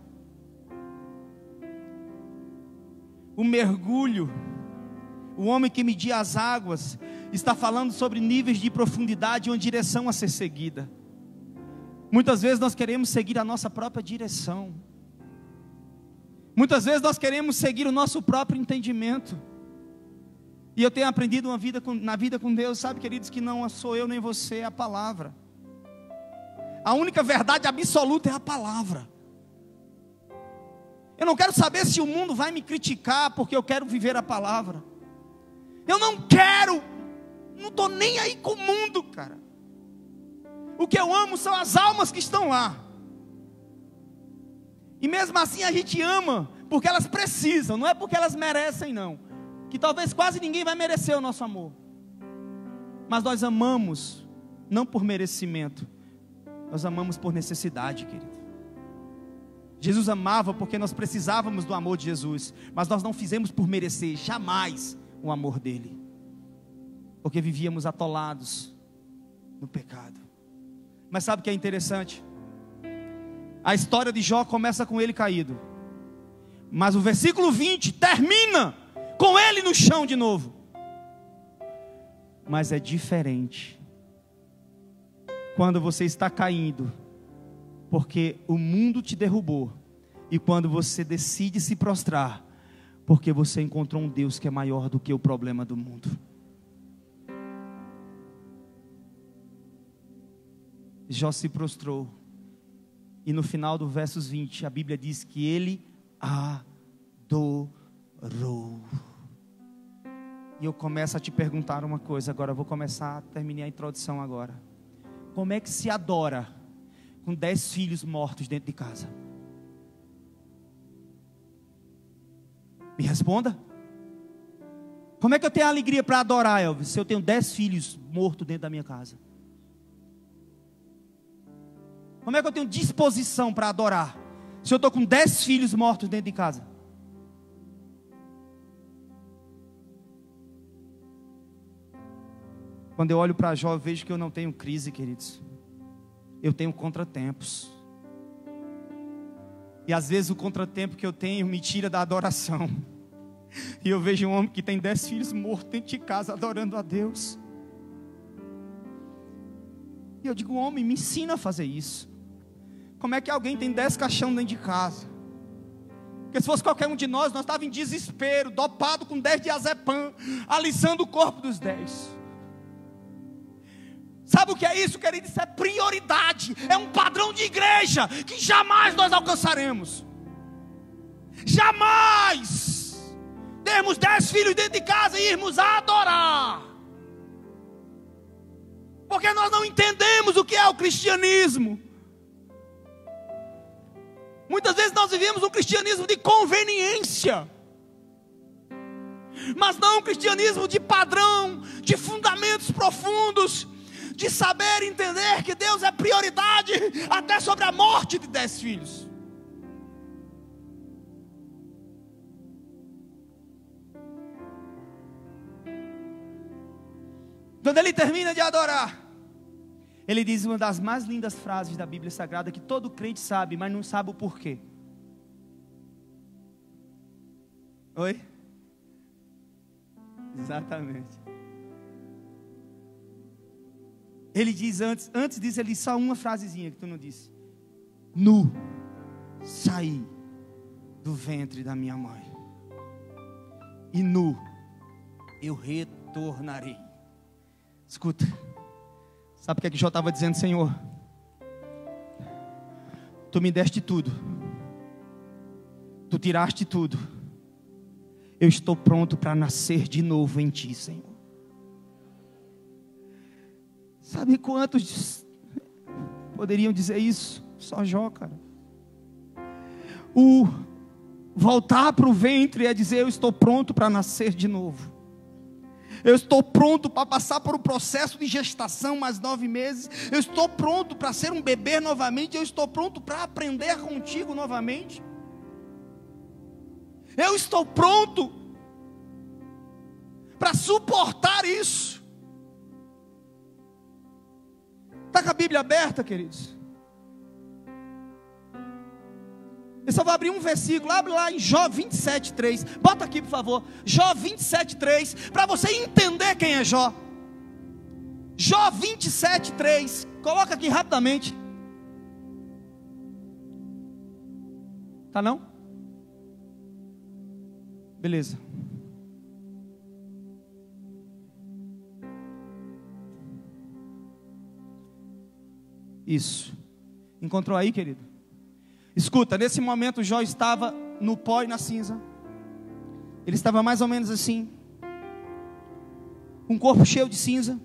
O mergulho, o homem que media as águas, está falando sobre níveis de profundidade e uma direção a ser seguida. Muitas vezes nós queremos seguir a nossa própria direção. Muitas vezes nós queremos seguir o nosso próprio entendimento. E eu tenho aprendido na vida com Deus, sabe, queridos, que não sou eu nem você, é a palavra. A única verdade absoluta é a palavra. Eu não quero saber se o mundo vai me criticar porque eu quero viver a palavra. Eu não estou nem aí com o mundo, cara. O que eu amo são as almas que estão lá. E mesmo assim a gente ama, porque elas precisam, não é porque elas merecem não. Que talvez quase ninguém vai merecer o nosso amor. Mas nós amamos, não por merecimento, nós amamos por necessidade, querido. Jesus amava porque nós precisávamos do amor de Jesus, mas nós não fizemos por merecer jamais o amor dele, porque vivíamos atolados no pecado. Mas sabe o que é interessante? A história de Jó começa com ele caído, mas o versículo 20 termina com ele no chão de novo. Mas é diferente quando você está caindo porque o mundo te derrubou, e quando você decide se prostrar porque você encontrou um Deus que é maior do que o problema do mundo. Jó se prostrou, e no final do versos 20 a Bíblia diz que ele adorou. E eu começo a te perguntar uma coisa agora, eu vou começar a terminar a introdução agora. Como é que se adora com 10 filhos mortos dentro de casa? Me responda. Como é que eu tenho alegria para adorar, Elvis, se eu tenho 10 filhos mortos dentro da minha casa? Como é que eu tenho disposição para adorar se eu estou com 10 filhos mortos dentro de casa? Quando eu olho para Jó, eu vejo que eu não tenho crise, queridos. Eu tenho contratempos. E às vezes o contratempo que eu tenho me tira da adoração. E eu vejo um homem que tem 10 filhos mortos dentro de casa adorando a Deus. E eu digo, homem, me ensina a fazer isso. Como é que alguém tem 10 caixão dentro de casa? Porque se fosse qualquer um de nós estávamos em desespero, dopado com 10 diazepam, alisando o corpo dos 10. Sabe o que é isso, querido? Isso é prioridade, é um padrão de igreja que jamais nós alcançaremos. Jamais termos 10 filhos dentro de casa e irmos adorar, porque nós não entendemos o que é o cristianismo. Muitas vezes nós vivemos um cristianismo de conveniência, mas não um cristianismo de padrão, de fundamentos profundos, de saber entender que Deus é prioridade até sobre a morte de 10 filhos. Quando ele termina de adorar, ele diz uma das mais lindas frases da Bíblia Sagrada, que todo crente sabe, mas não sabe o porquê. Oi? Exatamente. Ele diz antes disso, ele diz só uma frasezinha que tu não disse. Nu saí do ventre da minha mãe, e nu eu retornarei. Escuta, sabe o que é que Jó estava dizendo? Senhor, tu me deste tudo, tu tiraste tudo, eu estou pronto para nascer de novo em ti, Senhor. Sabe quantos poderiam dizer isso? Só Jó, cara. O voltar para o ventre é dizer, eu estou pronto para nascer de novo. Eu estou pronto para passar por um processo de gestação mais 9 meses. Eu estou pronto para ser um bebê novamente. Eu estou pronto para aprender contigo novamente. Eu estou pronto para suportar isso. Está com a Bíblia aberta, queridos? Eu só vou abrir um versículo. Abre lá em Jó 27:3. Bota aqui, por favor. Jó 27:3. Para você entender quem é Jó. Jó 27:3. Coloca aqui rapidamente. Tá não? Beleza. Isso. Encontrou aí, querido? Escuta, nesse momento Jó estava no pó e na cinza. Ele estava mais ou menos assim, com o corpo cheio de cinza,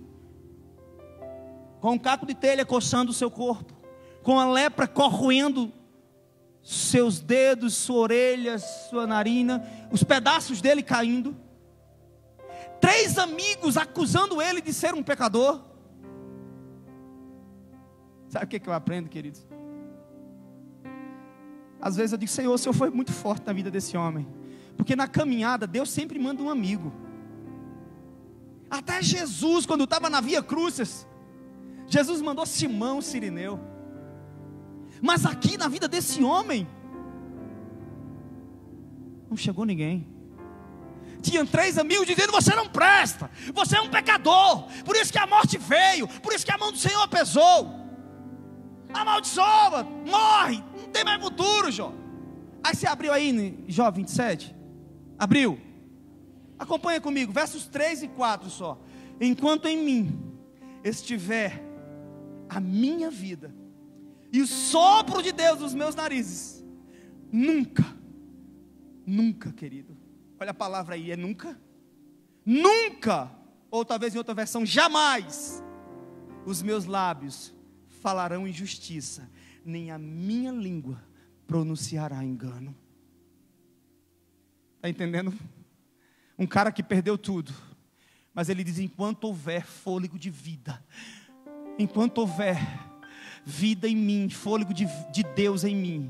com um caco de telha coçando o seu corpo, com a lepra corroendo seus dedos, sua orelha, sua narina, os pedaços dele caindo. 3 amigos acusando ele de ser um pecador. Sabe o que eu aprendo, queridos? Às vezes eu digo: Senhor, o Senhor foi muito forte na vida desse homem. Porque na caminhada, Deus sempre manda um amigo. Até Jesus, quando estava na Via Crucis, Jesus mandou Simão Cirineu. Mas aqui na vida desse homem, não chegou ninguém. Tinha 3 amigos dizendo: você não presta, você é um pecador, por isso que a morte veio, por isso que a mão do Senhor pesou. Amaldiçoa, morre, não tem mais futuro, Jó. Aí você abriu aí em Jó 27? Abriu? Acompanha comigo, versos 3 e 4 só. Enquanto em mim estiver a minha vida e o sopro de Deus nos meus narizes, nunca, querido, olha a palavra aí, é nunca, ou talvez em outra versão, jamais, os meus lábios falarão injustiça, nem a minha língua pronunciará engano. Está entendendo? Um cara que perdeu tudo, mas ele diz: enquanto houver fôlego de vida, enquanto houver vida em mim, fôlego de Deus em mim,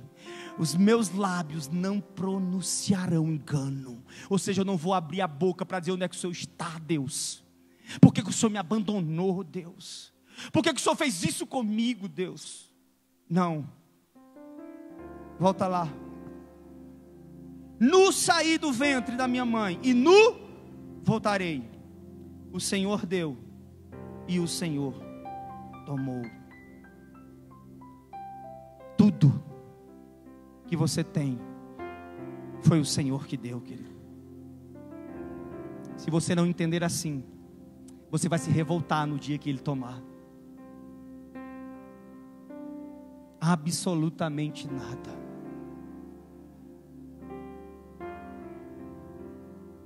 os meus lábios não pronunciarão engano. Ou seja, eu não vou abrir a boca para dizer onde é que o Senhor está, Deus. Por que o Senhor me abandonou, Deus? Por que o Senhor fez isso comigo, Deus? Não. Volta lá. Nu saí do ventre da minha mãe, e nu voltarei. O Senhor deu, e o Senhor tomou. Tudo que você tem, foi o Senhor que deu, querido. Se você não entender assim, você vai se revoltar no dia que Ele tomar. Absolutamente nada.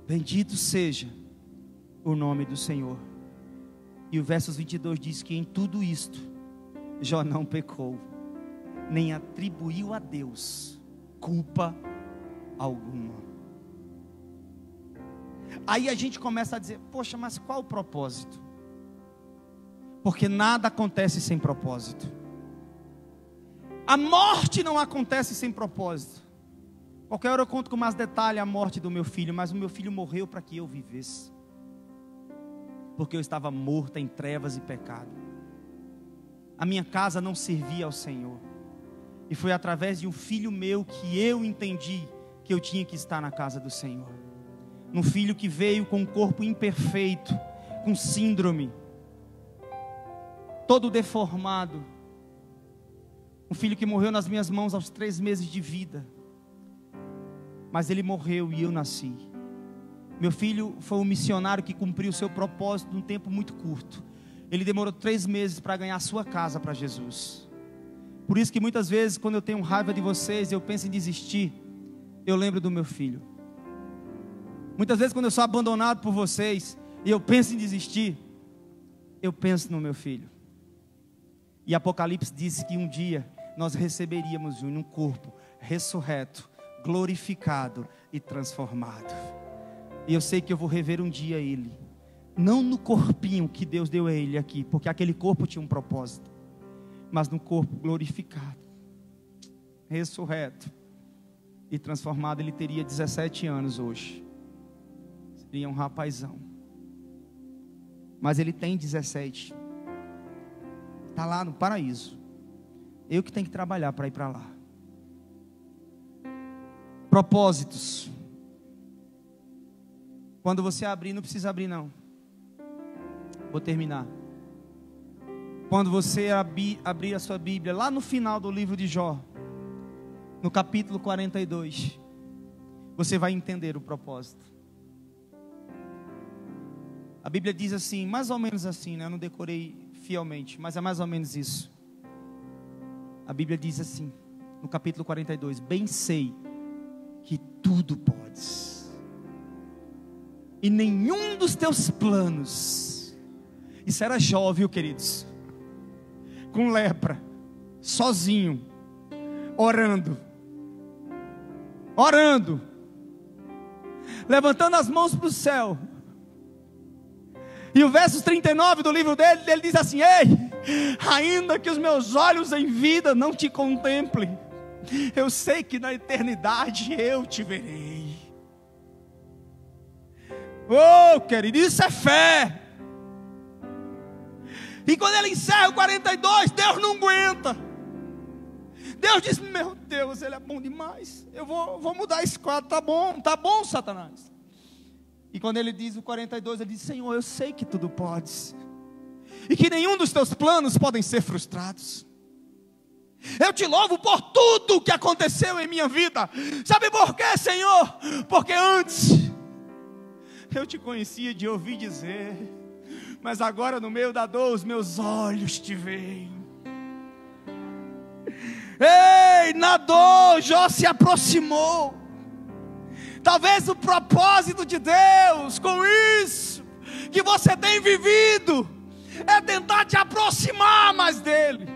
Bendito seja o nome do Senhor. E o versos 22 diz que em tudo isto Jó não pecou, nem atribuiu a Deus culpa alguma. Aí a gente começa a dizer: poxa, mas qual o propósito? Porque nada acontece sem propósito. A morte não acontece sem propósito. Qualquer hora eu conto com mais detalhe a morte do meu filho, mas o meu filho morreu para que eu vivesse, porque eu estava morto em trevas e pecado. A minha casa não servia ao Senhor, e foi através de um filho meu que eu entendi que eu tinha que estar na casa do Senhor. Um filho que veio com um corpo imperfeito, com síndrome, todo deformado. Um filho que morreu nas minhas mãos aos 3 meses de vida. Mas ele morreu e eu nasci. Meu filho foi um missionário que cumpriu o seu propósito num tempo muito curto. Ele demorou 3 meses para ganhar a sua casa para Jesus. Por isso que muitas vezes, quando eu tenho raiva de vocês, eu penso em desistir, eu lembro do meu filho. Muitas vezes, quando eu sou abandonado por vocês e eu penso em desistir, eu penso no meu filho. E Apocalipse diz que um dia nós receberíamos um corpo ressurreto, glorificado e transformado. E eu sei que eu vou rever um dia Ele, Não no corpinho que Deus deu a ele aqui, porque aquele corpo tinha um propósito, mas no corpo glorificado, ressurreto e transformado. Ele teria 17 anos hoje, seria um rapazão, mas ele tem 17, está lá no paraíso. Eu que tenho que trabalhar para ir para lá. Propósitos. Quando você abrir, não precisa abrir não, vou terminar. Quando você abrir a sua Bíblia, lá no final do livro de Jó, no capítulo 42, você vai entender o propósito. A Bíblia diz assim, mais ou menos assim, né? Eu não decorei fielmente, mas é mais ou menos isso. A Bíblia diz assim, no capítulo 42, bem sei que tudo podes, e nenhum dos teus planos. Isso era Jó, viu, queridos? Com lepra, sozinho, orando, levantando as mãos para o céu. E o verso 39 do livro dele, ele diz assim: ei, ainda que os meus olhos em vida não te contemplem, eu sei que na eternidade eu te verei. Oh, querido, isso é fé. E quando ele encerra o 42, Deus não aguenta. Deus diz: meu Deus, ele é bom demais, eu vou mudar esse quadro. Tá bom, Satanás. E quando ele diz o 42, ele diz: Senhor, eu sei que tudo podes, e que nenhum dos teus planos podem ser frustrados. Eu te louvo por tudo que aconteceu em minha vida. Sabe por quê, Senhor? Porque antes eu te conhecia de ouvir dizer, mas agora no meio da dor os meus olhos te veem. Ei, na dor Jó se aproximou. Talvez o propósito de Deus com isso que você tem vivido é tentar te aproximar mais dele.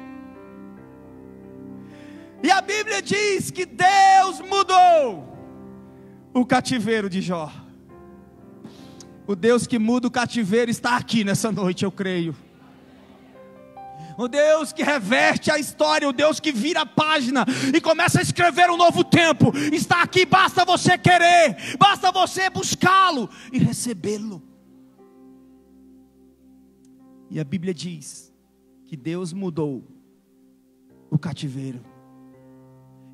E a Bíblia diz que Deus mudou o cativeiro de Jó. O Deus que muda o cativeiro está aqui nessa noite, eu creio. O Deus que reverte a história, o Deus que vira a página e começa a escrever um novo tempo, está aqui. Basta você querer, basta você buscá-lo e recebê-lo. E a Bíblia diz que Deus mudou o cativeiro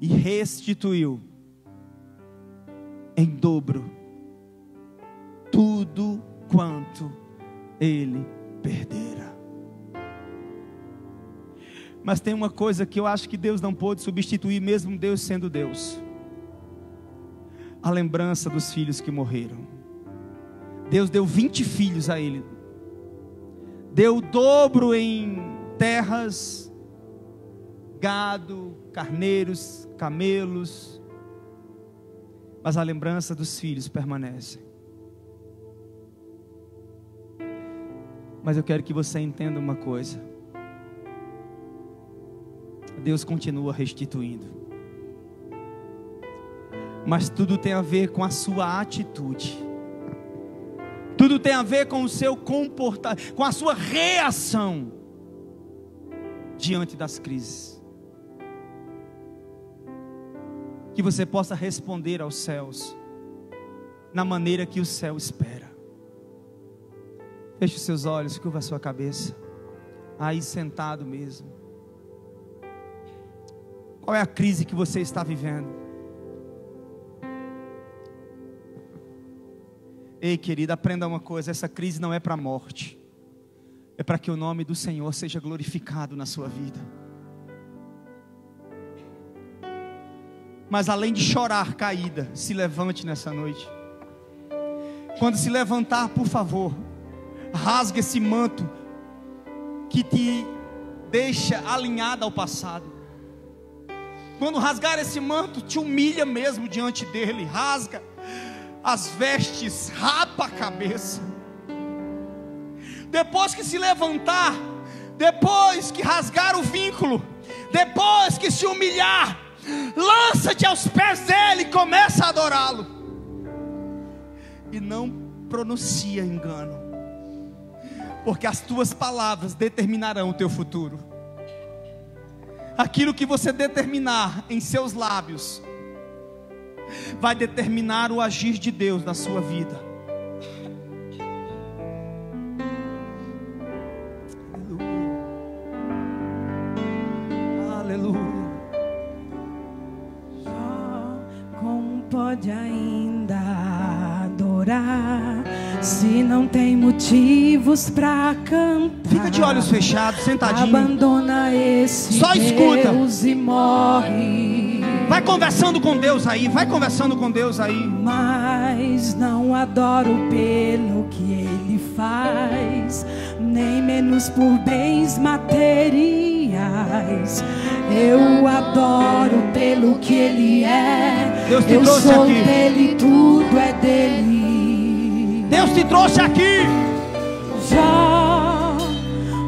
e restituiu em dobro tudo quanto ele perdera. Mas tem uma coisa que eu acho que Deus não pôde substituir, mesmo Deus sendo Deus: a lembrança dos filhos que morreram. Deus deu 20 filhos a ele, deu o dobro em terras, gado, carneiros, camelos, mas a lembrança dos filhos permanece. Mas eu quero que você entenda uma coisa: Deus continua restituindo, mas tudo tem a ver com a sua atitude, tudo tem a ver com o seu comportamento, com a sua reação diante das crises. Que você possa responder aos céus na maneira que o céu espera. Feche os seus olhos, curva a sua cabeça, aí sentado mesmo. Qual é a crise que você está vivendo? Ei, querida, aprenda uma coisa: essa crise não é para a morte, é para que o nome do Senhor seja glorificado na sua vida. Mas além de chorar caída, se levante nessa noite. Quando se levantar, por favor, rasgue esse manto que te deixa alinhada ao passado. Quando rasgar esse manto, te humilha mesmo diante dele, rasga as vestes, rapa a cabeça. Depois que se levantar, depois que rasgar o vínculo, depois que se humilhar, lança-te aos pés dele e começa a adorá-lo. E não pronuncia engano. porque as tuas palavras determinarão o teu futuro. Aquilo que você determinar em seus lábios vai determinar o agir de Deus na sua vida. Aleluia. Aleluia. Como pode ainda adorar se não tem motivos pra cantar? Fica de olhos fechados, sentadinho. Abandona esse Só escuta. Deus e morre. Vai conversando com Deus aí, vai conversando com Deus aí. Mas não adoro pelo que Ele faz, nem menos por bens materiais. Eu adoro pelo que Ele é. Deus te eu trouxe sou aqui. dele, tudo é dele. Deus te trouxe aqui. Já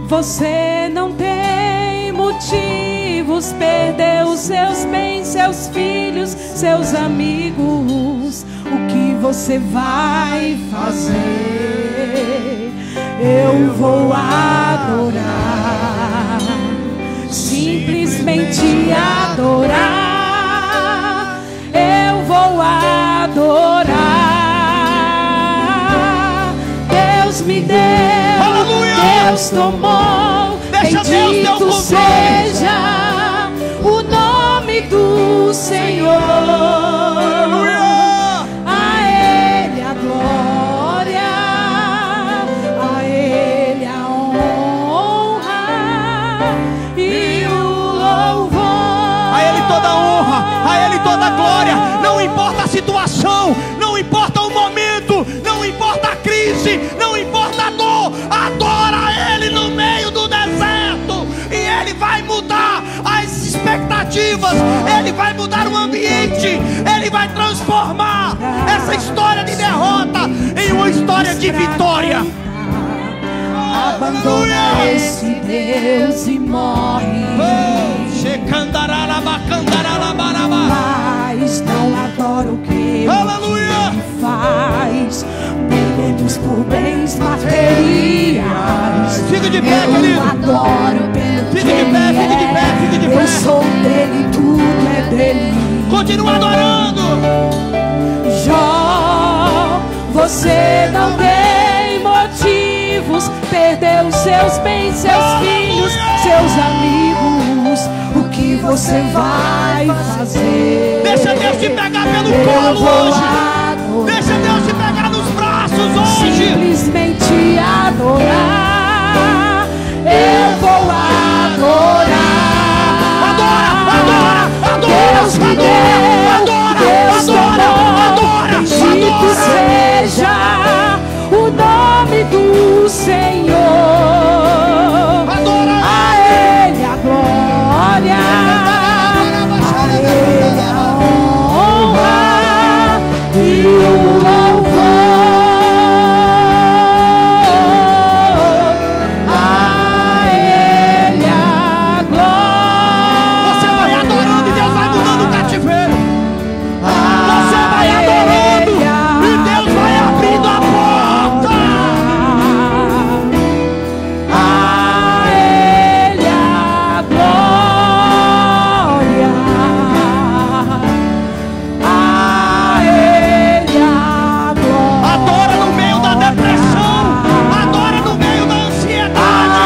você não tem motivos, perdeu seus bens, seus filhos, seus amigos. O que você vai fazer? Eu vou adorar, simplesmente adorar. Eu vou adorar. Deus me deu, Aleluia! Deus tomou. Deixa Deus ter o Bendito controle. seja o nome do Senhor. Aleluia! A Ele a glória, a Ele a honra e o louvor. A Ele toda a honra, a Ele toda a glória. Não importa a situação, não importa o momento, não importa a crise, não importa a dor. Adora Ele no meio do deserto e Ele vai mudar as expectativas. Ele vai mudar o ambiente. Ele vai transformar essa história de derrota em uma história de vitória. Abandona esse Deus e morre. Mas não adoro o que Aleluia! Ele faz, nem menos por bens materiais. Fica de pé, eu querido. adoro pelo Fique que de pé, Ele fique de pé, fique de é. pé. Eu sou dele, tudo é dele. Continua adorando. Jó, você não tem motivos, perdeu seus bens, seus filhos, seus amigos. O que você vai fazer? Deixa Deus te pegar pelo Eu colo vou hoje. adorar. Deixa Deus te pegar nos braços hoje. Simplesmente adorar. Eu vou adorar. Adora, adora, adora, Deus me deu, adora, Deus adora, tomou. adora, Bendito adora. seja o nome do Senhor. Adora. A Ele a glória, a Ele a honra e o louvor. A Ele a glória. Você vai adorando e Deus vai mudando o cativeiro. Você vai adorando e Deus vai abrindo a porta. A Ele a glória, a Ele a glória. Adora no meio da depressão. Adora no meio da ansiedade.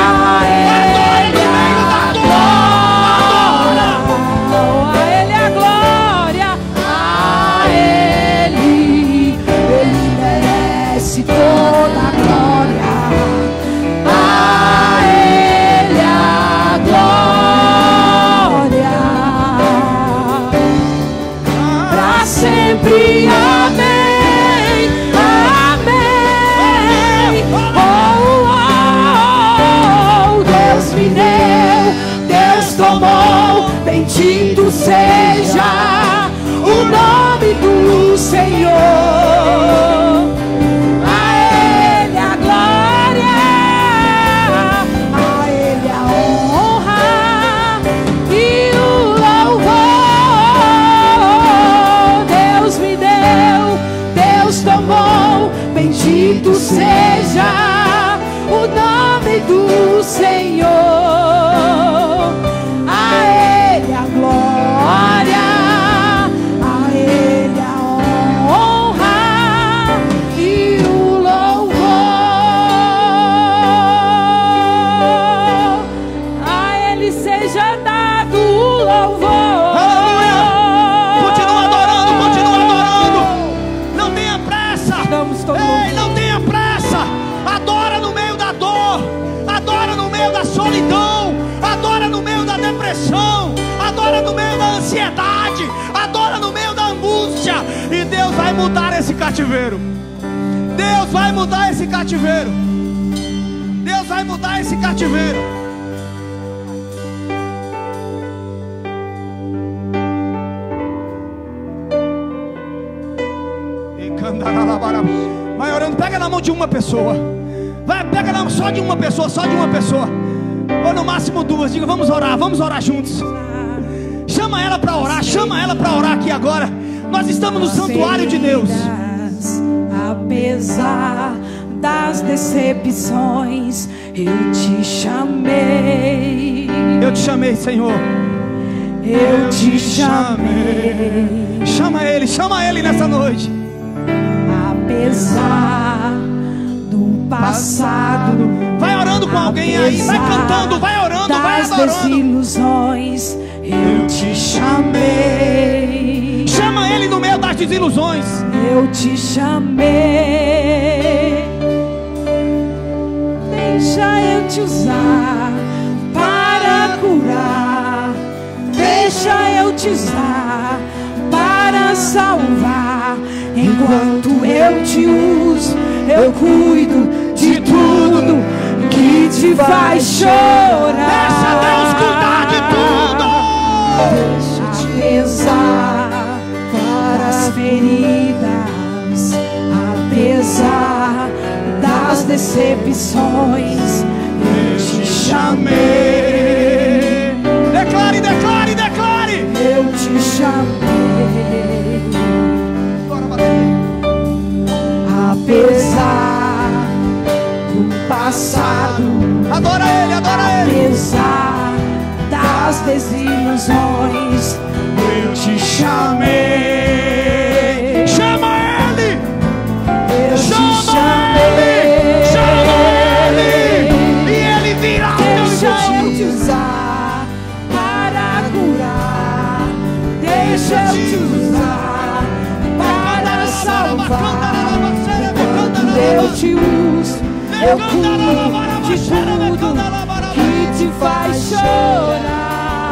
Adora no meio da dor. Adora. A Ele a glória, a Ele merece toda a glória. A Ele a glória, pra sempre. Amém, amém. Deus me deu, Deus tomou. Bendito seja o nome do Senhor. A Ele a glória, a Ele a honra e o louvor. Deus me deu, Deus tomou. Bendito seja o nome mudar esse cativeiro. Deus vai mudar esse cativeiro. Deus vai mudar esse cativeiro. Vai orando, pega na mão de uma pessoa. Vai, pega na mão só de uma pessoa, só de uma pessoa. Ou no máximo duas. Diga, vamos orar juntos. Chama ela para orar, chama ela para orar aqui agora. Nós estamos no santuário de Deus. Apesar das decepções, eu te chamei. Eu te chamei, Senhor. Eu te chamei. Chama Ele nessa noite. Apesar do passado, vai orando com alguém aí, vai cantando, vai orando, vai adorando. Das desilusões, eu te chamei. Chama Ele no meio das desilusões. Eu te chamei. Deixa eu te usar para curar. Deixa eu te usar para salvar. Enquanto eu te uso, eu cuido de tudo que te faz chorar. Deixa Deus cuidar de tudo. Deixa te pesar para as feridas, apesar das decepções, eu te chamei. Declare, declare, declare. Eu te chamei. Apesar do passado, adora Ele, adora Ele. Apesar das desilusões, eu te chamei. Chama Ele. Eu te chamei. Chama Ele. E Ele virá. Deixa eu te usar para curar. Deixa eu te usar para salvar. Eu te uso, eu cuido de tudo que te faz chorar.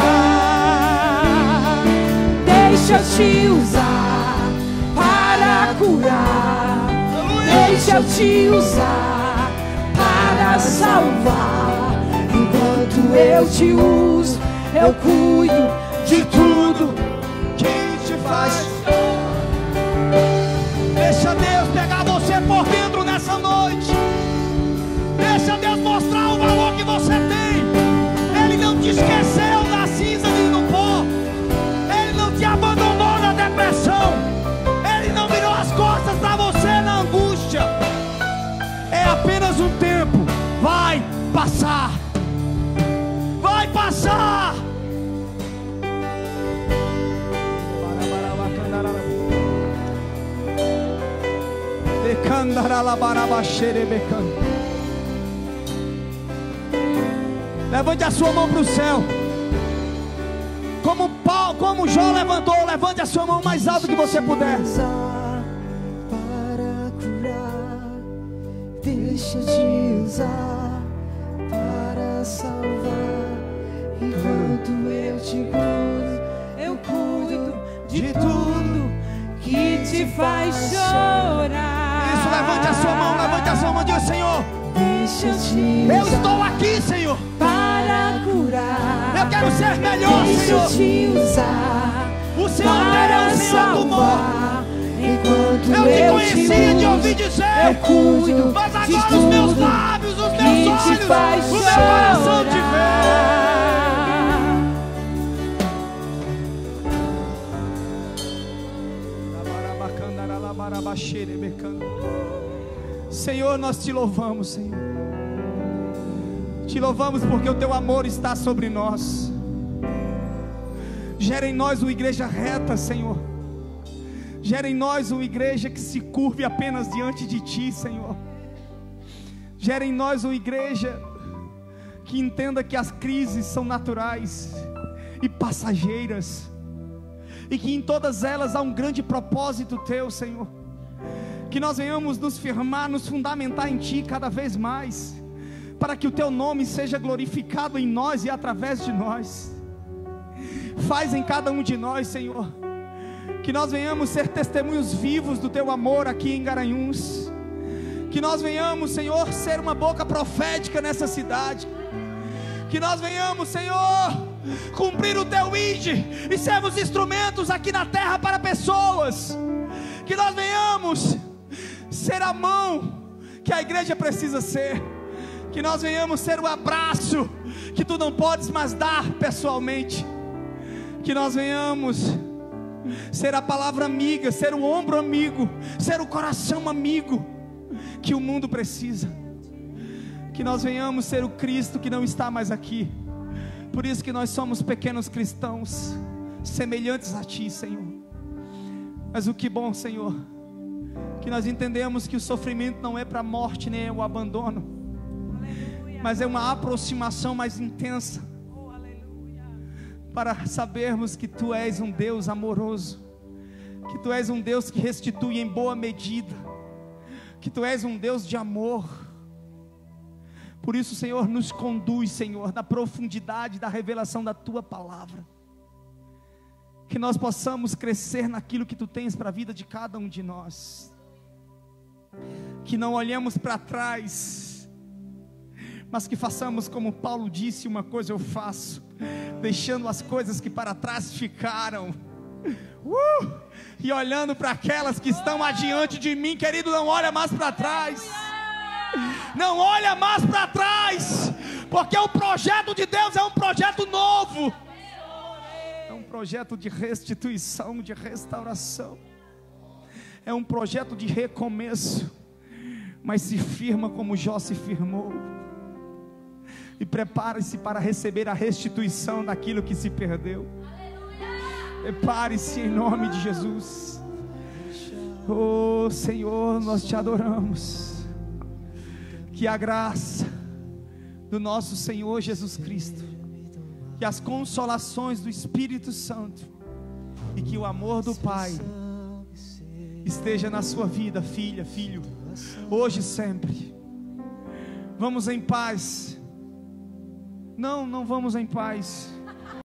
Deixa eu te usar para curar. Deixa eu te usar para salvar. Enquanto eu te uso, eu cuido de tudo que te faz chorar. Deixa Deus pegar você por dentro nessa noite. Deixa Deus mostrar o valor que você tem. Ele não te esqueceu da cinza e do pó. Ele não te abandonou na depressão. Ele não virou as costas para você na angústia. É apenas um tempo. Vai passar. Vai passar. Levante a sua mão para o céu. Como Jó levantou, levante a sua mão mais alto que você puder. Para curar, deixa eu te usar para salvar. Enquanto eu te cuido, eu cuido de tudo que te faz chorar. Isso, levante a sua mão, diga: Senhor, eu estou aqui, Senhor, para curar. Eu quero ser melhor, Senhor. Deixa eu te usar o Senhor é o Senhor do amor. Eu te conhecia de ouvir dizer, eu cuido, mas agora os meus lábios, os meus olhos, o meu coração te vê. Senhor, nós te louvamos, Senhor. Te louvamos porque o teu amor está sobre nós. Gera em nós uma igreja reta, Senhor. Gera em nós uma igreja que se curve apenas diante de ti, Senhor. Gera em nós uma igreja que entenda que as crises são naturais e passageiras, e que em todas elas há um grande propósito teu, Senhor. Que nós venhamos nos firmar, nos fundamentar em ti cada vez mais, para que o teu nome seja glorificado em nós e através de nós. Faz em cada um de nós, Senhor, Que nós venhamos ser testemunhos vivos do Teu amor aqui em Garanhuns. Que nós venhamos, Senhor, ser uma boca profética nessa cidade. Que nós venhamos, Senhor, cumprir o Teu ide e sermos instrumentos aqui na terra para pessoas. Que nós venhamos ser a mão que a igreja precisa ser. Que nós venhamos ser o abraço que Tu não podes mais dar pessoalmente. Que nós venhamos ser a palavra amiga, ser o ombro amigo, ser o coração amigo que o mundo precisa. Que nós venhamos ser o Cristo que não está mais aqui. Por isso que nós somos pequenos cristãos, semelhantes a Ti, Senhor. Mas o que bom, Senhor, que nós entendemos que o sofrimento não é para a morte, nem é o abandono, mas é uma aproximação mais intensa, para sabermos que Tu és um Deus amoroso, que Tu és um Deus que restitui em boa medida, que Tu és um Deus de amor. Por isso, Senhor, nos conduz, Senhor, na profundidade da revelação da Tua palavra. Que nós possamos crescer naquilo que Tu tens para a vida de cada um de nós. Que não olhemos para trás, mas que façamos como Paulo disse: uma coisa eu faço, deixando as coisas que para trás ficaram, e olhando para aquelas que estão adiante de mim. Querido, não olha mais para trás. Não olha mais para trás, porque o projeto de Deus é um projeto novo, é um projeto de restituição, de restauração, é um projeto de recomeço. Mas se firma como Jó se firmou, e prepare-se para receber a restituição daquilo que se perdeu. Prepare-se em nome de Jesus. Oh Senhor, nós Te adoramos. Que a graça do nosso Senhor Jesus Cristo, que as consolações do Espírito Santo e que o amor do Pai esteja na sua vida, filha, filho, hoje e sempre. Vamos em paz. Não vamos em paz.